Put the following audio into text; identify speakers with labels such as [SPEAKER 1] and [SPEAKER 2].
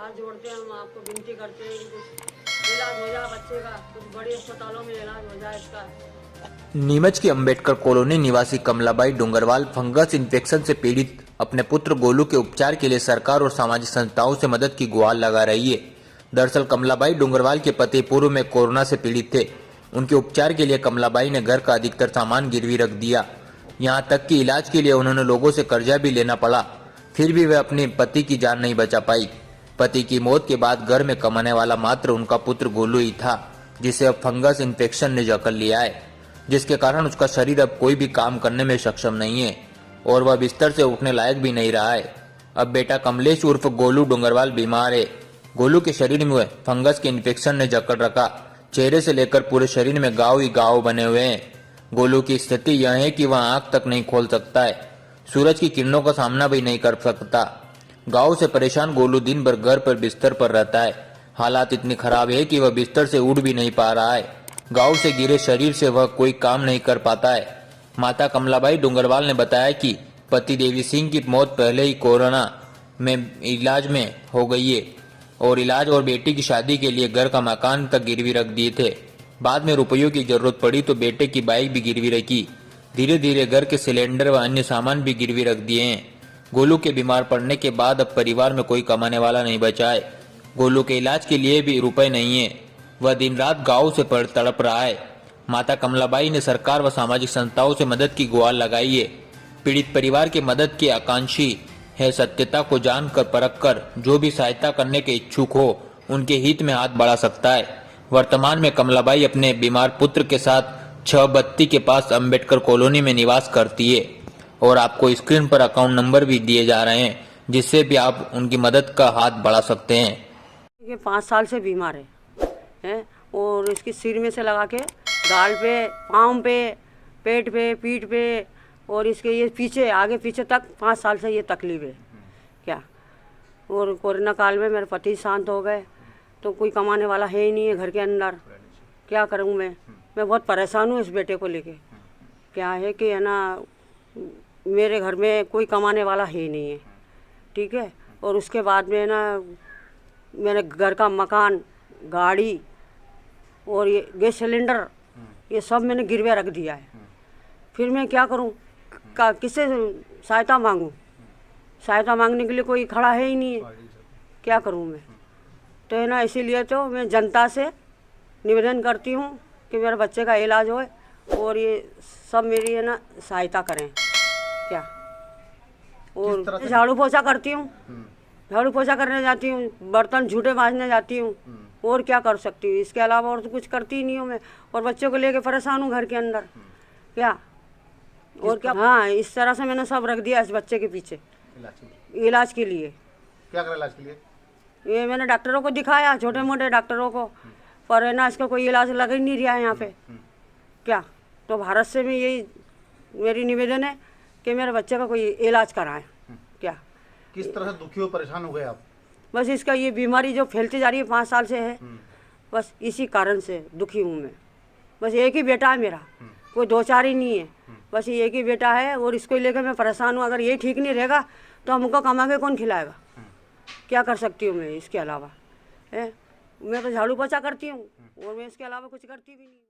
[SPEAKER 1] हाथ जोड़ते हैं, हम आपको विनती करते हैं कि कुछ इलाज हो जाए बच्चे का, कुछ बड़े अस्पतालों में इलाज हो जाए इसका।
[SPEAKER 2] नीमच की अंबेडकर कॉलोनी निवासी कमलाबाई डूंगरवाल फंगस इन्फेक्शन से पीड़ित अपने पुत्र गोलू के उपचार के लिए सरकार और सामाजिक संस्थाओं से मदद की गुहार लगा रही है। दरअसल कमलाबाई डूंगरवाल के पति पूर्व में कोरोना से पीड़ित थे। उनके उपचार के लिए कमलाबाई ने घर का अधिकतर सामान गिरवी रख दिया। यहाँ तक कि इलाज के लिए उन्होंने लोगों से कर्जा भी लेना पड़ा, फिर भी वे अपने पति की जान नहीं बचा पाई। पति की मौत के बाद घर में कमाने वाला मात्र उनका पुत्र गोलू ही था, जिसे अब फंगस इन्फेक्शन ने जकड़ लिया है, जिसके कारण उसका शरीर अब कोई भी काम करने में सक्षम नहीं है और वह बिस्तर से उठने लायक भी नहीं रहा है। अब बेटा कमलेश उर्फ गोलू डूंगरवाल बीमार है। गोलू के शरीर में फंगस के इन्फेक्शन ने जकड़ रखा। चेहरे से लेकर पूरे शरीर में घाव ही घाव बने हुए हैं। गोलू की स्थिति यह है कि वह आंख तक नहीं खोल सकता है, सूरज की किरणों का सामना भी नहीं कर सकता। घाव से परेशान गोलू दिन भर घर पर बिस्तर पर रहता है। हालात इतनी खराब है कि वह बिस्तर से उठ भी नहीं पा रहा है। घाव से गिरे शरीर से वह कोई काम नहीं कर पाता है। माता कमलाबाई डूंगरवाल ने बताया कि पति देवी सिंह की मौत पहले ही कोरोना में इलाज में हो गई है और इलाज और बेटी की शादी के लिए घर का मकान तक गिरवी रख दिए थे। बाद में रुपयों की जरूरत पड़ी तो बेटे की बाइक भी गिरवी रखी। धीरे धीरे घर के सिलेंडर व अन्य सामान भी गिरवी रख दिए हैं। गोलू के बीमार पड़ने के बाद अब परिवार में कोई कमाने वाला नहीं बचा है। गोलू के इलाज के लिए भी रुपए नहीं है। वह दिन रात गाँव से तड़प रहा है। माता कमलाबाई ने सरकार व सामाजिक संस्थाओं से मदद की गुहार लगाई है। पीड़ित परिवार की मदद के आकांक्षी है। सत्यता को जानकर परखकर जो भी सहायता करने के इच्छुक हो उनके हित में हाथ बढ़ा सकता है। वर्तमान में कमलाबाई अपने बीमार पुत्र के साथ 6 बत्ती के पास अंबेडकर कॉलोनी में निवास करती है और आपको स्क्रीन पर अकाउंट नंबर भी दिए जा रहे हैं, जिससे भी आप उनकी मदद का हाथ बढ़ा सकते हैं।
[SPEAKER 1] ये 5 साल से बीमार है और इसकी सिर में से लगा के गाल पे, पाँव पे, पेट पे, पीठ पे और इसके ये पीछे आगे पीछे तक 5 साल से ये तकलीफ है क्या। और कोरोना काल में मेरे पति शांत हो गए तो कोई कमाने वाला है ही नहीं है घर के अंदर। क्या करूँ मैं बहुत परेशान हूँ इस बेटे को लेके। क्या है कि है ना, मेरे घर में कोई कमाने वाला है ही नहीं है, ठीक है। और उसके बाद में ना मैंने घर का मकान, गाड़ी और ये गैस सिलेंडर ये सब मैंने गिरवे रख दिया है। फिर मैं क्या करूं, किससे सहायता मांगूं? सहायता मांगने के लिए कोई खड़ा है ही नहीं है। क्या करूं मैं? तो है ना, इसीलिए तो मैं जनता से निवेदन करती हूं कि मेरे बच्चे का इलाज होए और ये सब मेरी है ना सहायता करें क्या। और झाड़ू पोछा करती हूँ, झाड़ू पोछा करने जाती हूँ, बर्तन झूठे मांजने जाती हूँ, और क्या कर सकती हूँ? इसके अलावा और तो कुछ करती ही नहीं हूँ मैं। और बच्चों को लेके परेशान हूँ घर के अंदर क्या। और क्या, हाँ, इस तरह से मैंने सब रख दिया इस बच्चे के पीछे इलाज के लिए।
[SPEAKER 3] क्या करें इलाज के लिए?
[SPEAKER 1] ये मैंने डॉक्टरों को दिखाया, छोटे मोटे डॉक्टरों को, पर है ना इसका कोई इलाज लग ही नहीं रहा है यहाँ पे क्या। तो भारत से भी यही मेरी निवेदन है कि मेरे बच्चे का कोई इलाज कराएं क्या।
[SPEAKER 3] किस तरह से दुखी हो, परेशान हो गए आप?
[SPEAKER 1] बस इसका ये बीमारी जो फैलती जा रही है 5 साल से है, बस इसी कारण से दुखी हूँ मैं। बस एक ही बेटा है मेरा, कोई 2-4 ही नहीं है, बस ये एक ही बेटा है और इसको लेकर मैं परेशान हूँ। अगर ये ठीक नहीं रहेगा तो हमको कमा के कौन खिलाएगा? क्या कर सकती हूँ मैं इसके अलावा? है मैं तो झाड़ू पोछा करती हूँ और मैं इसके अलावा कुछ करती भी नहीं।